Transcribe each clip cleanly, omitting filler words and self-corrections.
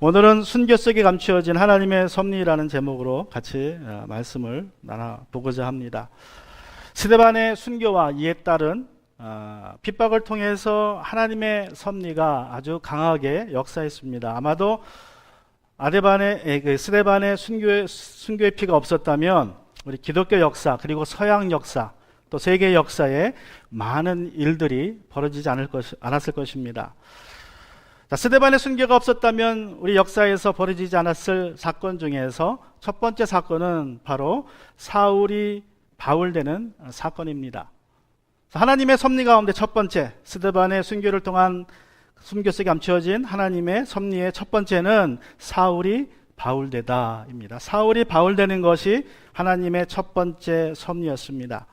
오늘은 순교 속에 감추어진 하나님의 섭리라는 제목으로 같이 말씀을 나눠보고자 합니다. 스데반의 순교와 이에 따른 핍박을 통해서 하나님의 섭리가 아주 강하게 역사했습니다. 아마도 스데반의 순교의 피가 없었다면 우리 기독교 역사 그리고 서양 역사 또 세계 역사에 많은 일들이 벌어지지 않았을 것입니다. 스데반의 순교가 없었다면 우리 역사에서 벌어지지 않았을 사건 중에서 첫 번째 사건은 바로 사울이 바울되는 사건입니다. 하나님의 섭리 가운데 첫 번째, 스데반의 순교를 통한 순교 속에 감추어진 하나님의 섭리의 첫 번째는 사울이 바울되다입니다. 사울이 바울되는 것이 하나님의 첫 번째 섭리였습니다.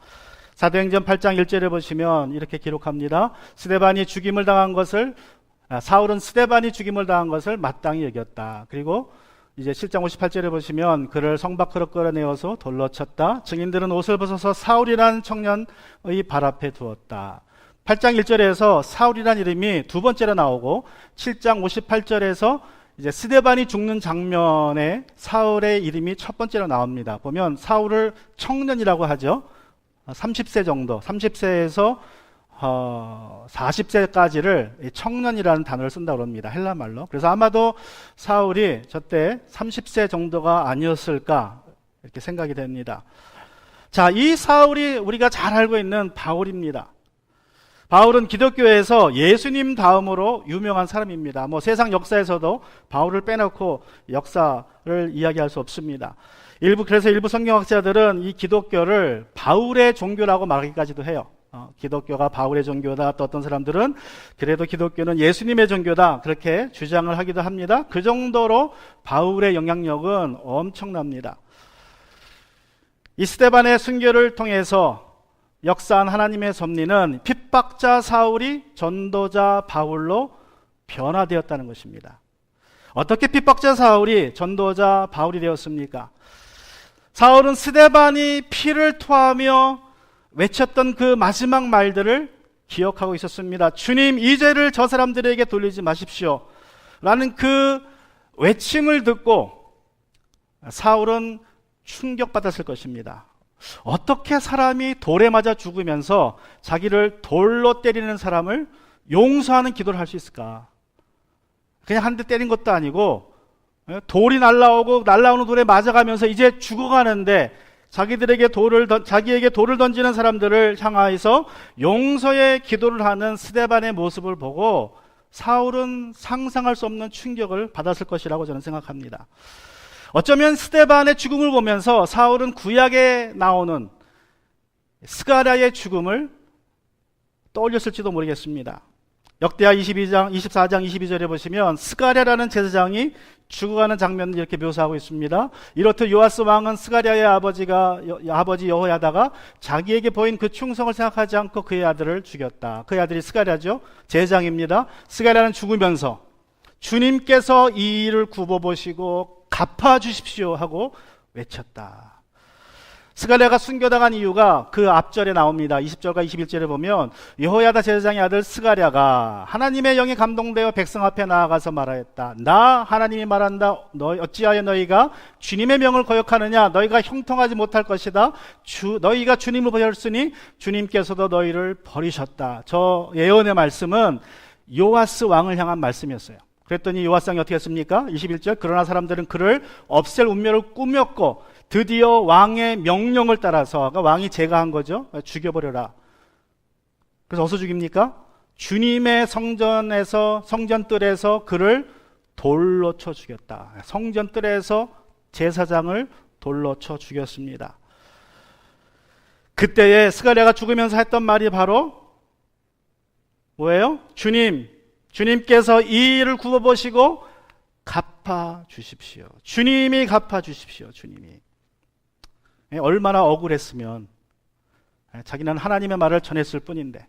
사도행전 8장 1절에 보시면 이렇게 기록합니다. 사울은 스데반이 죽임을 당한 것을 마땅히 여겼다. 그리고 이제 7장 58절에 보시면 그를 성 밖으로 끌어내어서 돌로 쳤다. 증인들은 옷을 벗어서 사울이라는 청년의 발 앞에 두었다. 8장 1절에서 사울이라는 이름이 두 번째로 나오고 7장 58절에서 이제 스데반이 죽는 장면에 사울의 이름이 첫 번째로 나옵니다. 보면 사울을 청년이라고 하죠. 30세 정도, 30세에서 40세까지를 청년이라는 단어를 쓴다고 합니다. 헬라말로. 그래서 아마도 사울이 저때 30세 정도가 아니었을까 이렇게 생각이 됩니다. 자, 이 사울이 우리가 잘 알고 있는 바울입니다. 바울은 기독교에서 예수님 다음으로 유명한 사람입니다. 세상 역사에서도 바울을 빼놓고 역사를 이야기할 수 없습니다. 그래서 일부 성경학자들은 이 기독교를 바울의 종교라고 말하기까지도 해요. 기독교가 바울의 종교다. 또 어떤 사람들은 그래도 기독교는 예수님의 종교다. 그렇게 주장을 하기도 합니다. 그 정도로 바울의 영향력은 엄청납니다. 이 스데반의 순교를 통해서 역사한 하나님의 섭리는 핍박자 사울이 전도자 바울로 변화되었다는 것입니다. 어떻게 핍박자 사울이 전도자 바울이 되었습니까? 사울은 스데반이 피를 토하며 외쳤던 그 마지막 말들을 기억하고 있었습니다. 주님, 이 죄를 저 사람들에게 돌리지 마십시오 라는 그 외침을 듣고 사울은 충격받았을 것입니다. 어떻게 사람이 돌에 맞아 죽으면서 자기를 돌로 때리는 사람을 용서하는 기도를 할 수 있을까? 그냥 한 대 때린 것도 아니고 돌이 날라오는 돌에 맞아가면서 이제 죽어가는데 자기에게 돌을 던지는 사람들을 향하여서 용서의 기도를 하는 스데반의 모습을 보고 사울은 상상할 수 없는 충격을 받았을 것이라고 저는 생각합니다. 어쩌면 스데반의 죽음을 보면서 사울은 구약에 나오는 스가랴의 죽음을 떠올렸을지도 모르겠습니다. 역대하 24장 22절에 보시면 스가랴라는 제사장이 죽어가는 장면을 이렇게 묘사하고 있습니다. 이렇듯 요아스 왕은 스가랴의 아버지 여호야다가 자기에게 보인 그 충성을 생각하지 않고 그의 아들을 죽였다. 그의 아들이 스가랴죠. 제사장입니다. 스가랴는 죽으면서 주님께서 이 일을 굽어보시고 갚아주십시오 하고 외쳤다. 스가랴가 순교당한 이유가 그 앞절에 나옵니다. 20절과 21절에 보면 여호야다 제사장의 아들 스가랴가 하나님의 영에 감동되어 백성 앞에 나아가서 말하였다. 나 하나님이 말한다. 어찌하여 너희가 주님의 명을 거역하느냐? 너희가 형통하지 못할 것이다. 너희가 주님을 버렸으니 주님께서도 너희를 버리셨다. 저 예언의 말씀은 요아스 왕을 향한 말씀이었어요. 그랬더니 요아스 왕이 어떻게 했습니까? 21절 그러나 사람들은 그를 없앨 운명을 꾸몄고 드디어 왕의 명령을 따라서, 그러니까 왕이 제가한 거죠. 죽여버려라. 그래서 어디서 죽입니까? 주님의 성전뜰에서 그를 돌로 쳐 죽였다. 성전뜰에서 제사장을 돌로 쳐 죽였습니다. 그때에 스가랴가 죽으면서 했던 말이 바로 뭐예요? 주님께서 이 일을 굽어보시고 갚아주십시오. 주님이 갚아주십시오. 주님이. 얼마나 억울했으면 자기는 하나님의 말을 전했을 뿐인데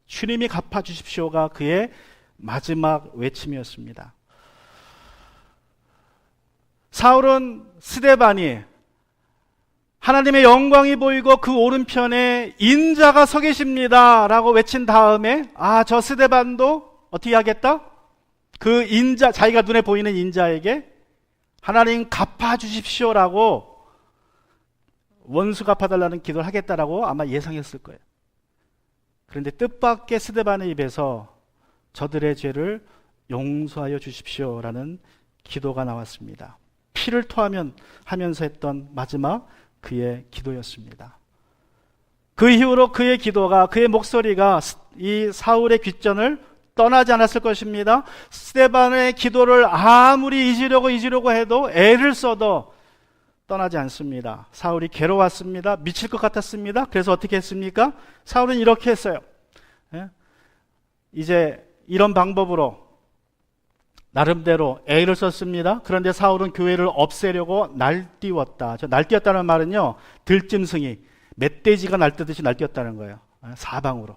주님이 갚아주십시오가 그의 마지막 외침이었습니다. 사울은 스데반이 하나님의 영광이 보이고 그 오른편에 인자가 서 계십니다 라고 외친 다음에 저 스데반도 어떻게 하겠다? 그 인자, 자기가 눈에 보이는 인자에게 하나님 갚아주십시오라고 원수 갚아달라는 기도를 하겠다라고 아마 예상했을 거예요. 그런데 뜻밖의 스데반의 입에서 저들의 죄를 용서하여 주십시오라는 기도가 나왔습니다. 피를 토하면서 했던 마지막 그의 기도였습니다. 그 이후로 그의 기도가, 그의 목소리가 이 사울의 귓전을 떠나지 않았을 것입니다. 스데반의 기도를 아무리 잊으려고 해도 애를 써도 떠나지 않습니다. 사울이 괴로웠습니다. 미칠 것 같았습니다. 그래서 어떻게 했습니까? 사울은 이렇게 했어요. 이제 이런 방법으로 나름대로 애를 썼습니다. 그런데 사울은 교회를 없애려고 날뛰었다. 저 날뛰었다는 말은요, 들짐승이 멧돼지가 날뛰듯이 날뛰었다는 거예요. 사방으로.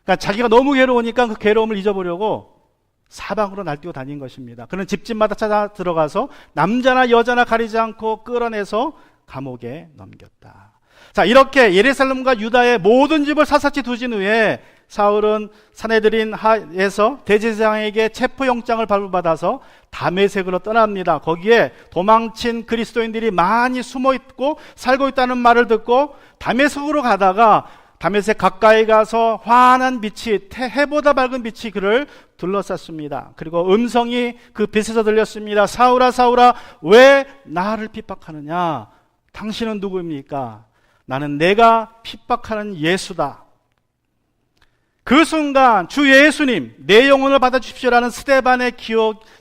그러니까 자기가 너무 괴로우니까 그 괴로움을 잊어보려고 사방으로 날뛰어 다닌 것입니다. 그는 집집마다 찾아 들어가서 남자나 여자나 가리지 않고 끌어내서 감옥에 넘겼다. 자, 이렇게 예루살렘과 유다의 모든 집을 샅샅이 두신 후에 사울은 사내들인 하에서 대제사장에게 체포영장을 발부받아서 다메섹으로 떠납니다. 거기에 도망친 그리스도인들이 많이 숨어있고 살고 있다는 말을 듣고 다메섹으로 가다가 다메섹 가까이 가서 환한 빛이, 해보다 밝은 빛이 그를 둘러쌌습니다. 그리고 음성이 그 빛에서 들렸습니다. 사울아, 사울아, 왜 나를 핍박하느냐? 당신은 누구입니까? 나는 내가 핍박하는 예수다. 그 순간 주 예수님, 내 영혼을 받아주십시오라는 스데반의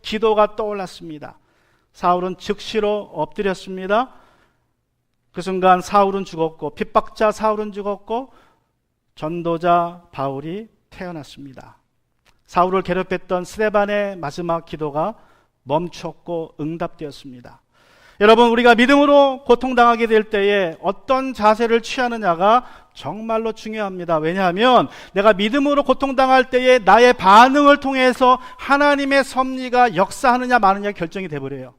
기도가 떠올랐습니다. 사울은 즉시로 엎드렸습니다. 그 순간 사울은 죽었고, 핍박자 사울은 죽었고, 전도자 바울이 태어났습니다. 사울을 괴롭혔던 스데반의 마지막 기도가 멈췄고 응답되었습니다. 여러분, 우리가 믿음으로 고통당하게 될 때에 어떤 자세를 취하느냐가 정말로 중요합니다. 왜냐하면 내가 믿음으로 고통당할 때에 나의 반응을 통해서 하나님의 섭리가 역사하느냐 마느냐 결정이 돼버려요.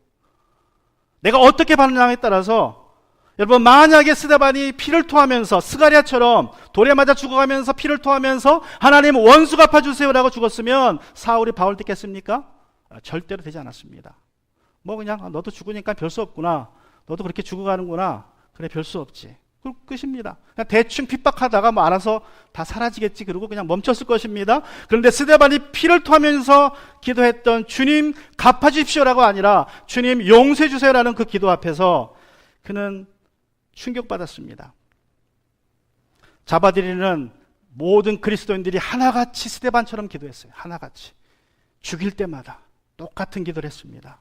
내가 어떻게 반응하느냐에 따라서, 여러분, 만약에 스데반이 피를 토하면서 스가랴처럼 돌에 맞아 죽어가면서 피를 토하면서 하나님 원수 갚아주세요라고 죽었으면 사울이 바울 듣겠습니까? 절대로 되지 않았습니다. 뭐 그냥 너도 죽으니까 별 수 없구나, 너도 그렇게 죽어가는구나, 그래 별 수 없지, 그 끝입니다. 그냥 대충 핍박하다가 뭐 알아서 다 사라지겠지 그러고 그냥 멈췄을 것입니다. 그런데 스데반이 피를 토하면서 기도했던 주님 갚아주십시오라고 아니라 주님 용서해 주세요라는 그 기도 앞에서 그는 충격받았습니다. 잡아들이는 모든 그리스도인들이 하나같이 스데반처럼 기도했어요. 하나같이 죽일 때마다 똑같은 기도를 했습니다.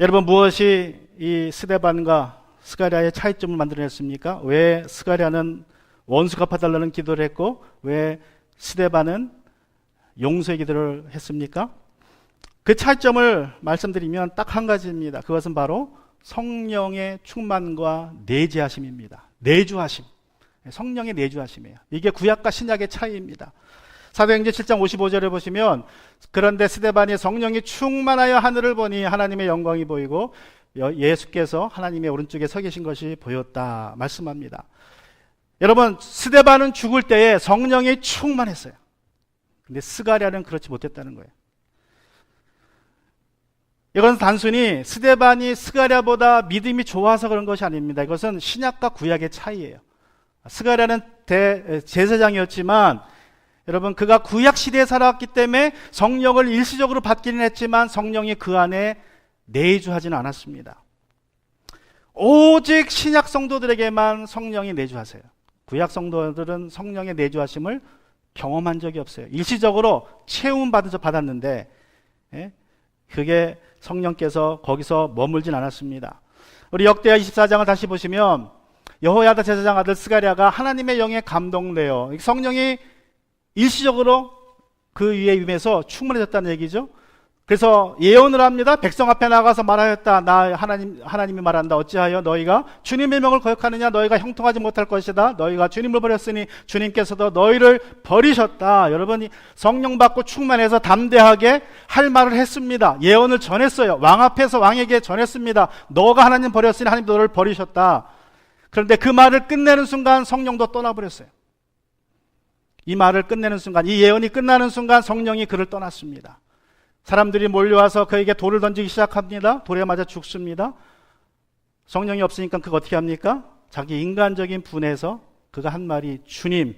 여러분, 무엇이 이 스데반과 스가랴의 차이점을 만들어냈습니까? 왜 스가랴는 원수 갚아달라는 기도를 했고 왜 스데반은 용서의 기도를 했습니까? 그 차이점을 말씀드리면 딱 한 가지입니다. 그것은 바로 성령의 충만과 내주하심입니다. 내주하심, 성령의 내주하심이에요. 이게 구약과 신약의 차이입니다. 사도행전 7장 55절에 보시면, 그런데 스데반이 성령이 충만하여 하늘을 보니 하나님의 영광이 보이고 예수께서 하나님의 오른쪽에 서 계신 것이 보였다 말씀합니다. 여러분, 스데반은 죽을 때에 성령이 충만했어요. 근데 스가랴는 그렇지 못했다는 거예요. 이건 단순히 스데반이 스가랴보다 믿음이 좋아서 그런 것이 아닙니다. 이것은 신약과 구약의 차이예요. 스가랴는 제사장이었지만, 여러분, 그가 구약 시대에 살아왔기 때문에 성령을 일시적으로 받기는 했지만 성령이 그 안에 내주하지는 않았습니다. 오직 신약 성도들에게만 성령이 내주하세요. 구약 성도들은 성령의 내주하심을 경험한 적이 없어요. 일시적으로 체험 받았는데 그게 성령께서 거기서 머물진 않았습니다. 우리 역대하 24장을 다시 보시면 여호야다 제사장 아들 스가랴가 하나님의 영에 감동되어, 성령이 일시적으로 그 위에 임해서 충만해졌다는 얘기죠. 그래서 예언을 합니다. 백성 앞에 나가서 말하였다. 나 하나님이 말한다. 어찌하여 너희가 주님의 명을 거역하느냐? 너희가 형통하지 못할 것이다. 너희가 주님을 버렸으니 주님께서도 너희를 버리셨다. 여러분이 성령 받고 충만해서 담대하게 할 말을 했습니다. 예언을 전했어요. 왕 앞에서 왕에게 전했습니다. 너가 하나님 버렸으니 하나님 너를 버리셨다. 그런데 그 말을 끝내는 순간 성령도 떠나버렸어요. 이 말을 끝내는 순간, 이 예언이 끝나는 순간 성령이 그를 떠났습니다. 사람들이 몰려와서 그에게 돌을 던지기 시작합니다. 돌에 맞아 죽습니다. 성령이 없으니까 그거 어떻게 합니까? 자기 인간적인 분에서 그가 한 말이 주님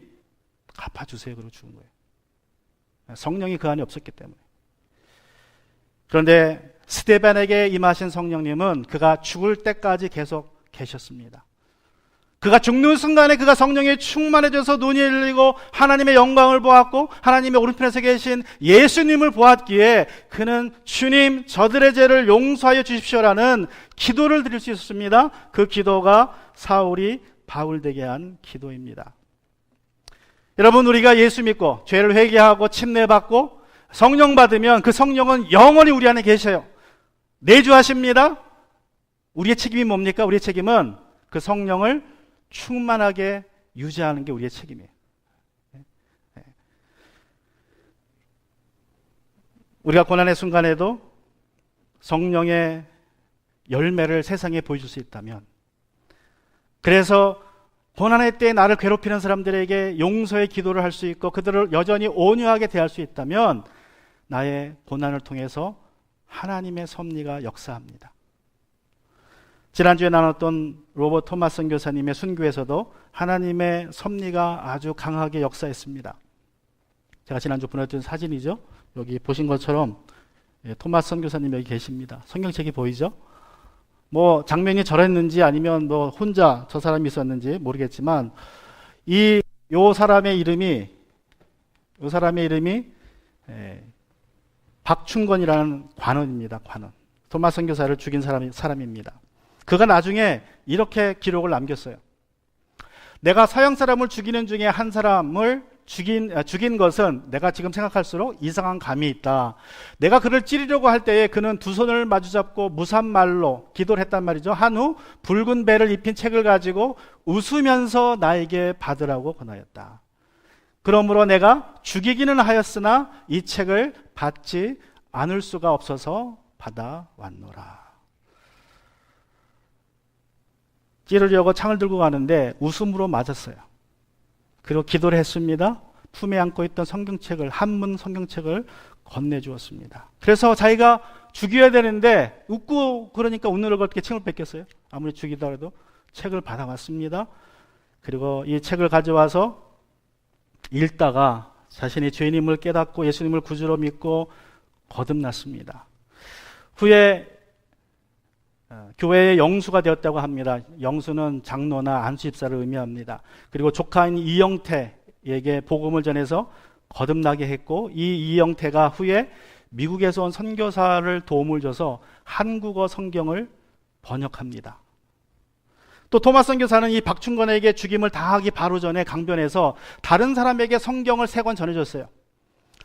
갚아주세요. 그러고 죽은 거예요. 성령이 그 안에 없었기 때문에. 그런데 스데반에게 임하신 성령님은 그가 죽을 때까지 계속 계셨습니다. 그가 죽는 순간에 그가 성령에 충만해져서 눈이 열리고 하나님의 영광을 보았고 하나님의 오른편에서 계신 예수님을 보았기에 그는 주님 저들의 죄를 용서하여 주십시오라는 기도를 드릴 수 있었습니다. 그 기도가 사울이 바울 되게 한 기도입니다. 여러분, 우리가 예수 믿고 죄를 회개하고 침례받고 성령 받으면 그 성령은 영원히 우리 안에 계셔요. 내주하십니다. 우리의 책임이 뭡니까? 우리의 책임은 그 성령을 충만하게 유지하는 게 우리의 책임이에요. 우리가 고난의 순간에도 성령의 열매를 세상에 보여줄 수 있다면, 그래서 고난의 때에 나를 괴롭히는 사람들에게 용서의 기도를 할 수 있고 그들을 여전히 온유하게 대할 수 있다면 나의 고난을 통해서 하나님의 섭리가 역사합니다. 지난주에 나눴던 로버트 토마스 선교사님의 순교에서도 하나님의 섭리가 아주 강하게 역사했습니다. 제가 지난주 보내드린 사진이죠. 여기 보신 것처럼 토마스 선교사님 여기 계십니다. 성경책이 보이죠? 뭐 장면이 저랬는지 아니면 뭐 혼자 저 사람이 있었는지 모르겠지만 요 사람의 이름이 박충건이라는 관원입니다. 관원. 토마스 선교사를 죽인 사람입니다. 그가 나중에 이렇게 기록을 남겼어요. 내가 서양 사람을 죽이는 중에 한 사람을 죽인 것은 내가 지금 생각할수록 이상한 감이 있다. 내가 그를 찌르려고 할 때에 그는 두 손을 마주잡고 무산말로 기도를 했단 말이죠. 한 후 붉은 배를 입힌 책을 가지고 웃으면서 나에게 받으라고 권하였다. 그러므로 내가 죽이기는 하였으나 이 책을 받지 않을 수가 없어서 받아왔노라. 찌르려고 창을 들고 가는데 웃음으로 맞았어요. 그리고 기도를 했습니다. 품에 안고 있던 성경책을, 한문 성경책을 건네주었습니다. 그래서 자기가 죽여야 되는데 웃고 그러니까 웃는 걸 어떻게 책을 뺏겼어요? 아무리 죽이다 해도 책을 받아왔습니다. 그리고 이 책을 가져와서 읽다가 자신이 죄인임을 깨닫고 예수님을 구주로 믿고 거듭났습니다. 후에 교회의 영수가 되었다고 합니다. 영수는 장로나 안수집사를 의미합니다. 그리고 조카인 이영태에게 복음을 전해서 거듭나게 했고, 이 이영태가 후에 미국에서 온 선교사를 도움을 줘서 한국어 성경을 번역합니다. 또 토마스 선교사는 이 박충건에게 죽임을 당하기 바로 전에 강변에서 다른 사람에게 성경을 3권 전해줬어요.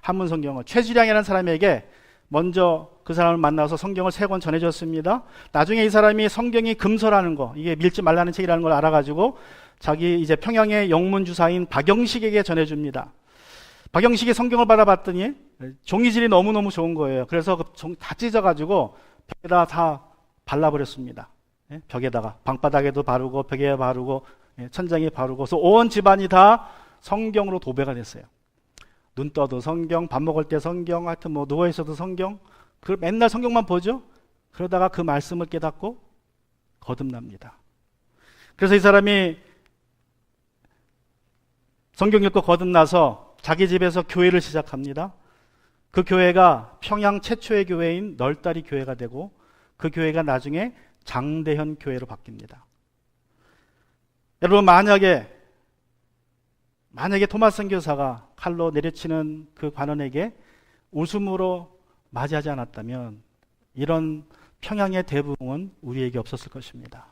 한문 성경을. 최주량이라는 사람에게 먼저 그 사람을 만나서 성경을 3권 전해줬습니다. 나중에 이 사람이 성경이 금서라는 거, 이게 밀지 말라는 책이라는 걸 알아가지고 자기 이제 평양의 영문주사인 박영식에게 전해줍니다. 박영식이 성경을 받아봤더니 종이질이 너무너무 좋은 거예요. 그래서 그 다 찢어가지고 벽에다 다 발라버렸습니다. 벽에다가 방바닥에도 바르고 벽에 바르고 천장에 바르고, 그래서 온 집안이 다 성경으로 도배가 됐어요. 눈 떠도 성경, 밥 먹을 때 성경, 하여튼 뭐 누워 있어도 성경, 그 맨날 성경만 보죠. 그러다가 그 말씀을 깨닫고 거듭납니다. 그래서 이 사람이 성경 읽고 거듭나서 자기 집에서 교회를 시작합니다. 그 교회가 평양 최초의 교회인 널다리 교회가 되고, 그 교회가 나중에 장대현 교회로 바뀝니다. 여러분, 만약에 토마스 선교사가 칼로 내려치는 그 관원에게 웃음으로 맞이하지 않았다면 이런 평양의 대부흥은 우리에게 없었을 것입니다.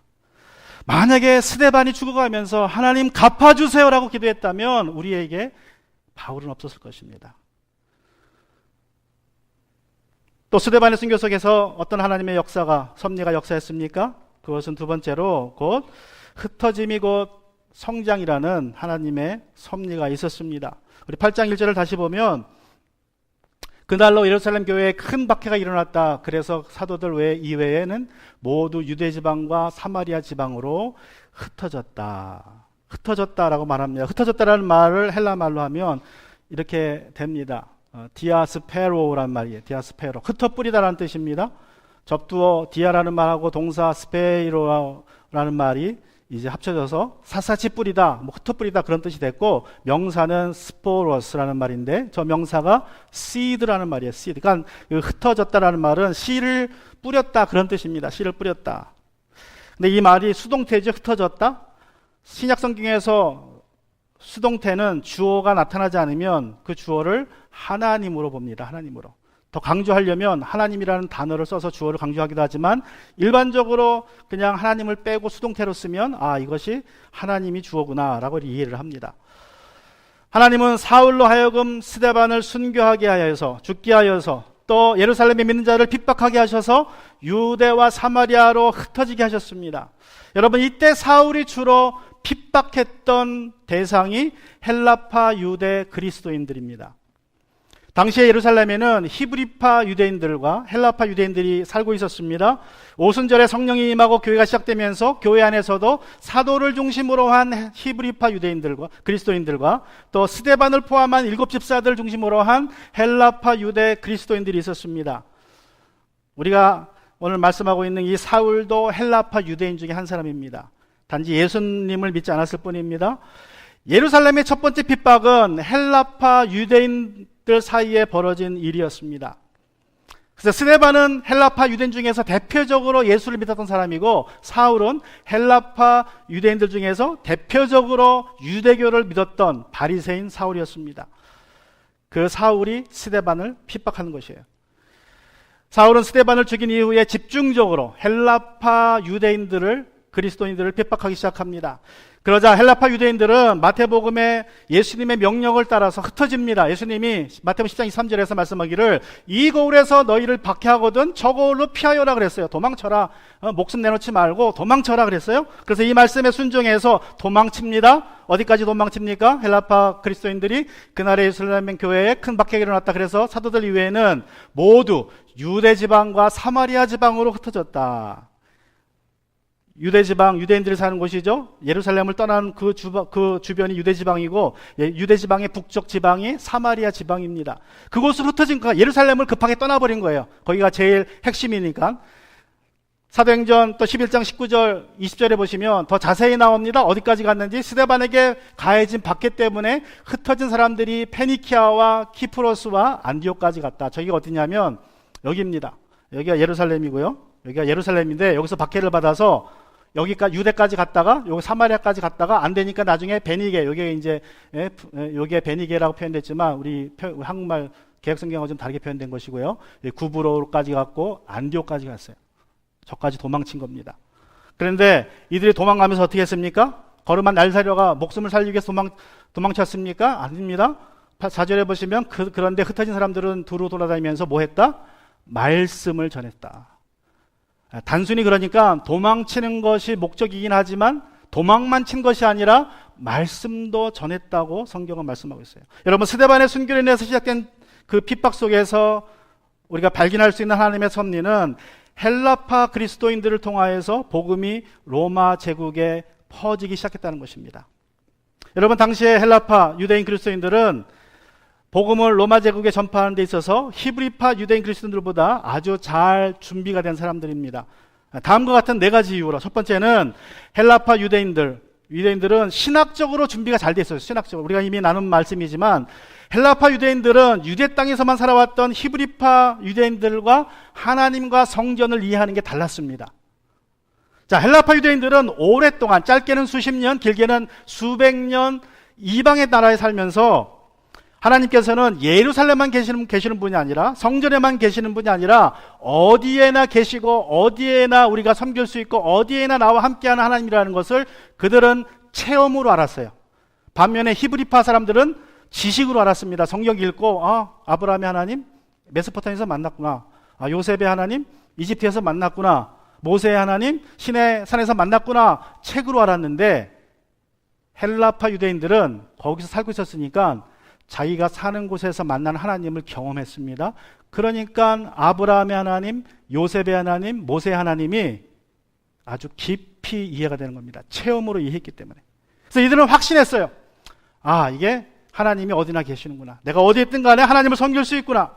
만약에 스데반이 죽어가면서 하나님 갚아주세요라고 기도했다면 우리에게 바울은 없었을 것입니다. 또 스데반의 순교 속에서 어떤 하나님의 역사가, 섭리가 역사했습니까? 그것은 두 번째로 곧 흩어짐이 곧 성장이라는 하나님의 섭리가 있었습니다. 우리 8장 1절을 다시 보면, 그날로 예루살렘 교회에 큰 박해가 일어났다. 그래서 사도들 이외에는 모두 유대 지방과 사마리아 지방으로 흩어졌다. 흩어졌다라고 말합니다. 흩어졌다라는 말을 헬라 말로 하면 이렇게 됩니다. 디아스페로라는 말이에요. 디아스페로. 흩어뿌리다라는 뜻입니다. 접두어 디아라는 말하고 동사 스페이로라는 말이 이제 합쳐져서 샅샅이 뿌리다, 뭐 흩어뿌리다 그런 뜻이 됐고, 명사는 스포러스라는 말인데 저 명사가 seed라는 말이에요. seed. 그러니까 흩어졌다라는 말은 씨를 뿌렸다 그런 뜻입니다. 씨를 뿌렸다. 근데 이 말이 수동태죠. 흩어졌다. 신약 성경에서 수동태는 주어가 나타나지 않으면 그 주어를 하나님으로 봅니다. 하나님으로. 더 강조하려면 하나님이라는 단어를 써서 주어를 강조하기도 하지만 일반적으로 그냥 하나님을 빼고 수동태로 쓰면 이것이 하나님이 주어구나 라고 이해를 합니다. 하나님은 사울로 하여금 스데반을 순교하게 하여서 죽게 하여서 또 예루살렘에 믿는 자를 핍박하게 하셔서 유대와 사마리아로 흩어지게 하셨습니다. 여러분, 이때 사울이 주로 핍박했던 대상이 헬라파 유대 그리스도인들입니다. 당시에 예루살렘에는 히브리파 유대인들과 헬라파 유대인들이 살고 있었습니다. 오순절에 성령이 임하고 교회가 시작되면서 교회 안에서도 사도를 중심으로 한 히브리파 유대인들과 그리스도인들과 또 스데반을 포함한 7 집사들 중심으로 한 헬라파 유대 그리스도인들이 있었습니다. 우리가 오늘 말씀하고 있는 이 사울도 헬라파 유대인 중에 한 사람입니다. 단지 예수님을 믿지 않았을 뿐입니다. 예루살렘의 첫 번째 핍박은 헬라파 유대인들 사이에 벌어진 일이었습니다. 그래서 스데반은 헬라파 유대인 중에서 대표적으로 예수를 믿었던 사람이고, 사울은 헬라파 유대인들 중에서 대표적으로 유대교를 믿었던 바리새인 사울이었습니다. 그 사울이 스데반을 핍박하는 것이에요. 사울은 스데반을 죽인 이후에 집중적으로 헬라파 유대인들을, 그리스도인들을 핍박하기 시작합니다. 그러자 헬라파 유대인들은 마태복음의 예수님의 명령을 따라서 흩어집니다. 예수님이 마태복음 10장 23절에서 말씀하기를 이 거울에서 너희를 박해하거든 저 거울로 피하여라 그랬어요. 도망쳐라. 목숨 내놓지 말고 도망쳐라 그랬어요. 그래서 이 말씀에 순종해서 도망칩니다. 어디까지 도망칩니까? 헬라파 그리스도인들이 그날의 예루살렘 교회에 큰 박해가 일어났다. 그래서 사도들 이외에는 모두 유대 지방과 사마리아 지방으로 흩어졌다. 유대 지방, 유대인들이 사는 곳이죠. 예루살렘을 떠난 그 주변이 유대 지방이고, 유대 지방의 북쪽 지방이 사마리아 지방입니다. 그곳으로 흩어진 거야. 예루살렘을 급하게 떠나버린 거예요. 거기가 제일 핵심이니까. 사도행전 또 11장 19절, 20절에 보시면 더 자세히 나옵니다. 어디까지 갔는지. 스데반에게 가해진 박해 때문에 흩어진 사람들이 페니키아와 키프로스와 안디옥까지 갔다. 저기가 어디냐면 여기입니다. 여기가 예루살렘이고요. 여기가 예루살렘인데 여기서 박해를 받아서 여기까지 유대까지 갔다가 여기 사마리아까지 갔다가 안 되니까 나중에 베니게, 여기에 이제 여기에 베니게라고 표현됐지만 우리 한국말 개혁성경과 좀 다르게 표현된 것이고요. 구브로까지 갔고 안디옥까지 갔어요. 저까지 도망친 겁니다. 그런데 이들이 도망가면서 어떻게 했습니까? 걸음만 날살려가 목숨을 살리기 위해서 도망쳤습니까? 아닙니다. 4절에 보시면 그런데 흩어진 사람들은 두루 돌아다니면서 뭐 했다? 말씀을 전했다. 단순히 그러니까 도망치는 것이 목적이긴 하지만 도망만 친 것이 아니라 말씀도 전했다고 성경은 말씀하고 있어요. 여러분, 스데반의 순교로 인해서 시작된 그 핍박 속에서 우리가 발견할 수 있는 하나님의 섭리는 헬라파 그리스도인들을 통하여서 복음이 로마 제국에 퍼지기 시작했다는 것입니다. 여러분, 당시에 헬라파 유대인 그리스도인들은 복음을 로마 제국에 전파하는 데 있어서 히브리파 유대인 그리스도인들보다 아주 잘 준비가 된 사람들입니다. 다음과 같은 4가지 이유로, 첫 번째는 헬라파 유대인들은 신학적으로 준비가 잘 돼 있어요. 신학적으로. 우리가 이미 나눈 말씀이지만 헬라파 유대인들은 유대 땅에서만 살아왔던 히브리파 유대인들과 하나님과 성전을 이해하는 게 달랐습니다. 자, 헬라파 유대인들은 오랫동안, 짧게는 수십 년, 길게는 수백 년 이방의 나라에 살면서 하나님께서는 예루살렘만 계시는 분이 아니라, 성전에만 계시는 분이 아니라 어디에나 계시고 어디에나 우리가 섬길 수 있고 어디에나 나와 함께하는 하나님이라는 것을 그들은 체험으로 알았어요. 반면에 히브리파 사람들은 지식으로 알았습니다. 성경 읽고 아브라함의 하나님 메소포타미아에서 만났구나, 요셉의 하나님 이집트에서 만났구나, 모세의 하나님 시내 산에서 만났구나, 책으로 알았는데 헬라파 유대인들은 거기서 살고 있었으니까 자기가 사는 곳에서 만난 하나님을 경험했습니다. 그러니까 아브라함의 하나님, 요셉의 하나님, 모세의 하나님이 아주 깊이 이해가 되는 겁니다. 체험으로 이해했기 때문에. 그래서 이들은 확신했어요. 아, 이게 하나님이 어디나 계시는구나. 내가 어디에 있든 간에 하나님을 섬길 수 있구나.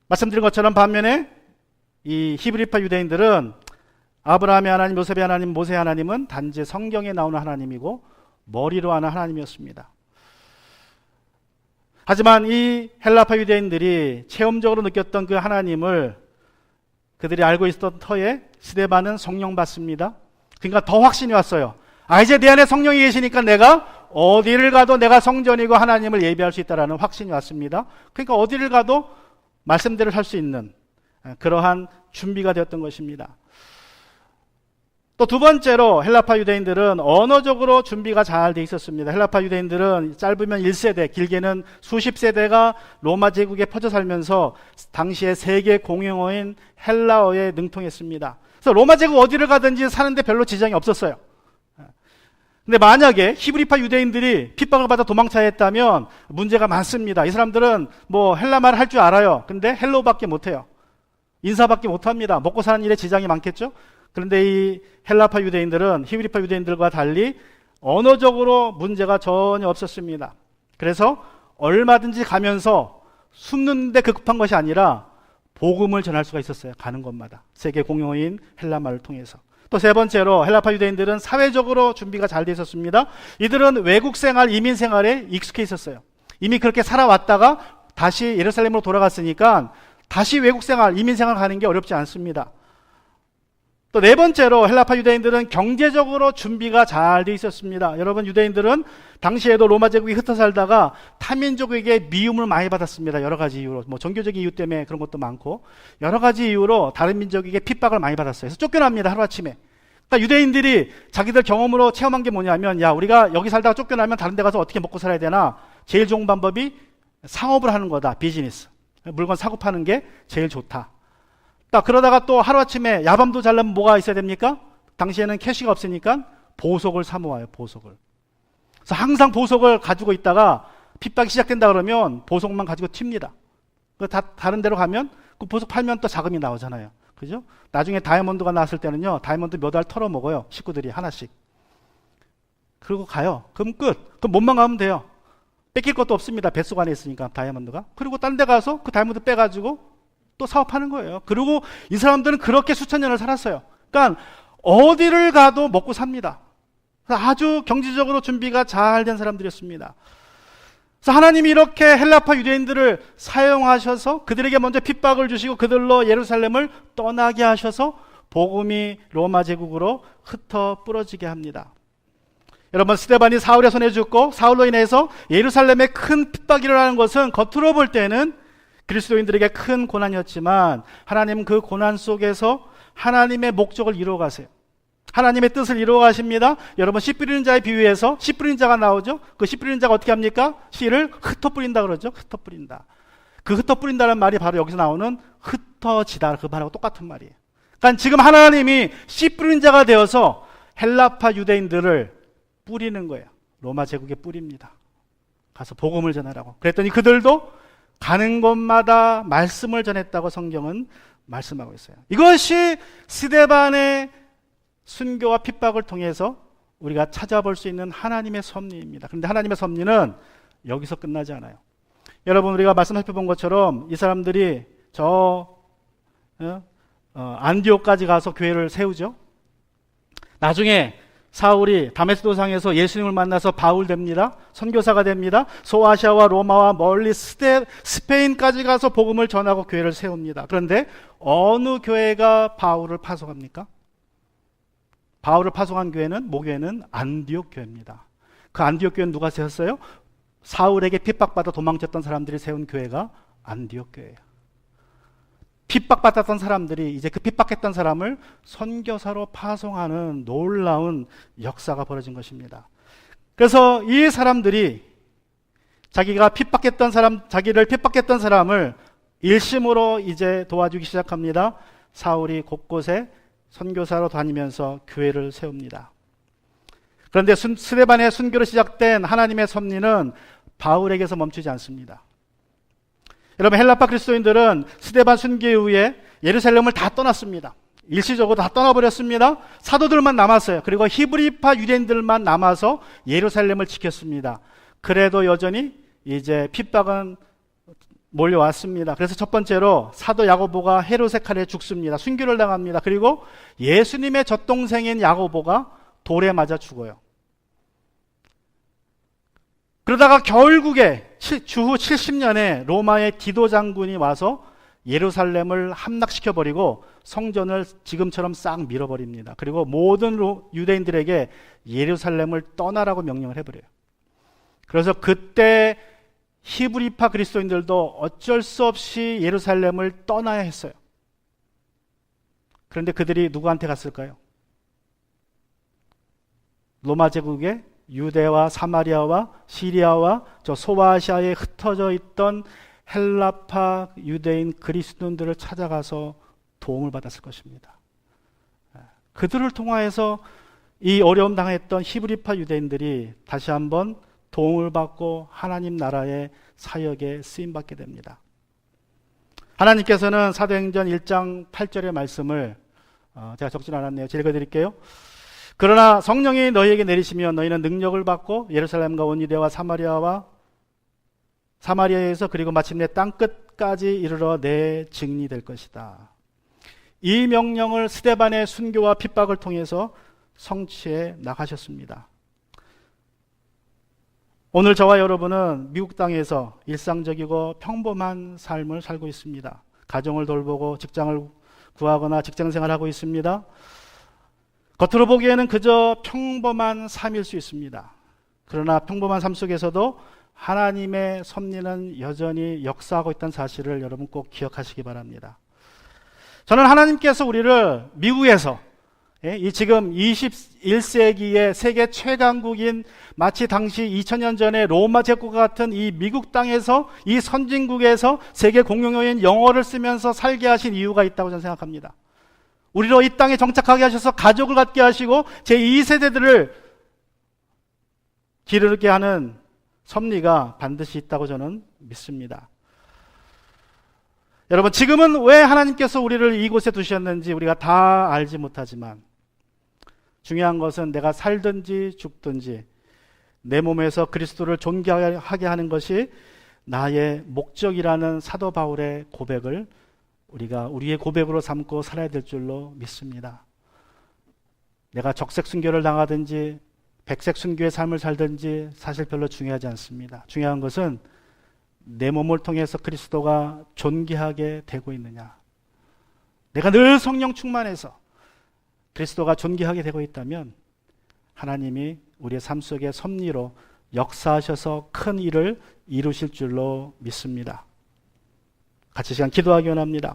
말씀드린 것처럼 반면에 이 히브리파 유대인들은 아브라함의 하나님, 요셉의 하나님, 모세의 하나님은 단지 성경에 나오는 하나님이고 머리로 하는 하나님이었습니다. 하지만 이 헬라파 유대인들이 체험적으로 느꼈던 그 하나님을 그들이 알고 있었던 터에 스데반은 성령 받습니다. 그러니까 더 확신이 왔어요. 아, 이제 내 안에 성령이 계시니까 내가 어디를 가도 내가 성전이고 하나님을 예배할 수 있다는 확신이 왔습니다. 그러니까 어디를 가도 말씀대로 할 수 있는 그러한 준비가 되었던 것입니다. 또 두 번째로 헬라파 유대인들은 언어적으로 준비가 잘 돼 있었습니다. 헬라파 유대인들은 짧으면 1세대, 길게는 수십 세대가 로마 제국에 퍼져 살면서 당시의 세계 공용어인 헬라어에 능통했습니다. 그래서 로마 제국 어디를 가든지 사는데 별로 지장이 없었어요. 근데 만약에 히브리파 유대인들이 핍박을 받아 도망쳐야 했다면 문제가 많습니다. 이 사람들은 뭐 헬라말 할 줄 알아요. 근데 헬로밖에 못해요. 인사밖에 못합니다. 먹고 사는 일에 지장이 많겠죠. 그런데 이 헬라파 유대인들은 히브리파 유대인들과 달리 언어적으로 문제가 전혀 없었습니다. 그래서 얼마든지 가면서 숨는데 급한 것이 아니라 복음을 전할 수가 있었어요. 가는 곳마다 세계 공용어인 헬라말을 통해서. 또 세 번째로 헬라파 유대인들은 사회적으로 준비가 잘 돼 있었습니다. 이들은 외국 생활, 이민 생활에 익숙해 있었어요. 이미 그렇게 살아왔다가 다시 예루살렘으로 돌아갔으니까 다시 외국 생활, 이민 생활 가는 게 어렵지 않습니다. 또 네 번째로 헬라파 유대인들은 경제적으로 준비가 잘 돼 있었습니다. 여러분, 유대인들은 당시에도 로마 제국이 흩어 살다가 타민족에게 미움을 많이 받았습니다. 여러 가지 이유로, 뭐 종교적인 이유 때문에 그런 것도 많고 여러 가지 이유로 다른 민족에게 핍박을 많이 받았어요. 그래서 쫓겨납니다. 하루아침에. 그러니까 유대인들이 자기들 경험으로 체험한 게 뭐냐면, 야, 우리가 여기 살다가 쫓겨나면 다른 데 가서 어떻게 먹고 살아야 되나? 제일 좋은 방법이 상업을 하는 거다. 비즈니스. 물건 사고 파는 게 제일 좋다. 딱 그러다가 또 하루아침에 야밤도 자려면 뭐가 있어야 됩니까? 당시에는 캐시가 없으니까 보석을 사 모아요. 보석을. 그래서 항상 보석을 가지고 있다가 핍박이 시작된다 그러면 보석만 가지고 튑니다. 다른 데로 가면 그 보석 팔면 또 자금이 나오잖아요. 그죠? 나중에 다이아몬드가 나왔을 때는요, 다이아몬드 몇 알 털어 먹어요. 식구들이 하나씩. 그리고 가요. 그럼 끝. 그럼 몸만 가면 돼요. 뺏길 것도 없습니다. 뱃속 안에 있으니까 다이아몬드가. 그리고 딴 데 가서 그 다이아몬드 빼가지고 또 사업하는 거예요. 그리고 이 사람들은 그렇게 수천 년을 살았어요. 그러니까 어디를 가도 먹고 삽니다. 아주 경제적으로 준비가 잘 된 사람들이었습니다. 그래서 하나님이 이렇게 헬라파 유대인들을 사용하셔서 그들에게 먼저 핍박을 주시고 그들로 예루살렘을 떠나게 하셔서 복음이 로마 제국으로 흩어 뿌러지게 합니다. 여러분, 스데반이 사울의 손에 죽고 사울로 인해서 예루살렘에 큰 핍박이 일어나는 것은 겉으로 볼 때는 그리스도인들에게 큰 고난이었지만 하나님은 그 고난 속에서 하나님의 목적을 이루어 가세요. 하나님의 뜻을 이루어 가십니다. 여러분, 씨 뿌리는 자의 비유에서 씨 뿌리는 자가 나오죠. 그 씨 뿌리는 자가 어떻게 합니까? 씨를 흩어 뿌린다 그러죠. 흩어 뿌린다. 그 흩어 뿌린다는 말이 바로 여기서 나오는 흩어지다, 그 말하고 똑같은 말이에요. 그러니까 지금 하나님이 씨 뿌리는 자가 되어서 헬라파 유대인들을 뿌리는 거예요. 로마 제국에 뿌립니다. 가서 복음을 전하라고. 그랬더니 그들도 가는 곳마다 말씀을 전했다고 성경은 말씀하고 있어요. 이것이 스데반의 순교와 핍박을 통해서 우리가 찾아볼 수 있는 하나님의 섭리입니다. 그런데 하나님의 섭리는 여기서 끝나지 않아요. 여러분, 우리가 말씀 살펴본 것처럼 이 사람들이 안디옥까지 가서 교회를 세우죠. 나중에 사울이 다메스코 도상에서 예수님을 만나서 바울 됩니다. 선교사가 됩니다. 소아시아와 로마와 멀리 스페인까지 가서 복음을 전하고 교회를 세웁니다. 그런데 어느 교회가 바울을 파송합니까? 바울을 파송한 교회는 모교회는 안디옥 교회입니다. 그 안디옥 교회는 누가 세웠어요? 사울에게 핍박받아 도망쳤던 사람들이 세운 교회가 안디옥 교회예요. 핍박받았던 사람들이 이제 그 핍박했던 사람을 선교사로 파송하는 놀라운 역사가 벌어진 것입니다. 그래서 이 사람들이 자기를 핍박했던 사람을 일심으로 이제 도와주기 시작합니다. 사울이 곳곳에 선교사로 다니면서 교회를 세웁니다. 그런데 스데반의 순교로 시작된 하나님의 섭리는 바울에게서 멈추지 않습니다. 여러분, 헬라파 그리스도인들은 스데반 순교 이후에 예루살렘을 다 떠났습니다. 일시적으로 다 떠나버렸습니다. 사도들만 남았어요. 그리고 히브리파 유대인들만 남아서 예루살렘을 지켰습니다. 그래도 여전히 이제 핍박은 몰려왔습니다. 그래서 첫 번째로 사도 야고보가 헤롯의 칼에 죽습니다. 순교를 당합니다. 그리고 예수님의 젖동생인 야고보가 돌에 맞아 죽어요. 그러다가 결국에 주후 70년에 로마의 디도 장군이 와서 예루살렘을 함락시켜버리고 성전을 지금처럼 싹 밀어버립니다. 그리고 모든 유대인들에게 예루살렘을 떠나라고 명령을 해버려요. 그래서 그때 히브리파 그리스도인들도 어쩔 수 없이 예루살렘을 떠나야 했어요. 그런데 그들이 누구한테 갔을까요? 로마 제국의 유대와 사마리아와 시리아와 저 소아시아에 흩어져 있던 헬라파 유대인 그리스도인들을 찾아가서 도움을 받았을 것입니다. 그들을 통하여서 이 어려움 당했던 히브리파 유대인들이 다시 한번 도움을 받고 하나님 나라의 사역에 쓰임받게 됩니다. 하나님께서는 사도행전 1장 8절의 말씀을 제가 적진 않았네요. 제가 읽어드릴게요. 그러나 성령이 너희에게 내리시면 너희는 능력을 받고 예루살렘과 온 유대와 사마리아에서 그리고 마침내 땅끝까지 이르러 내 증인이 될 것이다. 이 명령을 스데반의 순교와 핍박을 통해서 성취해 나가셨습니다. 오늘 저와 여러분은 미국 땅에서 일상적이고 평범한 삶을 살고 있습니다. 가정을 돌보고 직장을 구하거나 직장생활을 하고 있습니다. 겉으로 보기에는 그저 평범한 삶일 수 있습니다. 그러나 평범한 삶 속에서도 하나님의 섭리는 여전히 역사하고 있다는 사실을 여러분 꼭 기억하시기 바랍니다. 저는 하나님께서 우리를 미국에서 이 지금 21세기의 세계 최강국인 마치 당시 2000년 전에 로마 제국과 같은 이 미국 땅에서 이 선진국에서 세계 공용어인 영어를 쓰면서 살게 하신 이유가 있다고 저는 생각합니다. 우리로 이 땅에 정착하게 하셔서 가족을 갖게 하시고 제2세대들을 기르게 하는 섭리가 반드시 있다고 저는 믿습니다. 여러분, 지금은 왜 하나님께서 우리를 이곳에 두셨는지 우리가 다 알지 못하지만 중요한 것은 내가 살든지 죽든지 내 몸에서 그리스도를 존귀하게 하는 것이 나의 목적이라는 사도 바울의 고백을 우리가 우리의 고백으로 삼고 살아야 될 줄로 믿습니다. 내가 적색 순교를 당하든지 백색 순교의 삶을 살든지 사실 별로 중요하지 않습니다. 중요한 것은 내 몸을 통해서 그리스도가 존귀하게 되고 있느냐. 내가 늘 성령 충만해서 그리스도가 존귀하게 되고 있다면 하나님이 우리의 삶 속에 섭리로 역사하셔서 큰 일을 이루실 줄로 믿습니다. 같이 시간 기도하기 원합니다.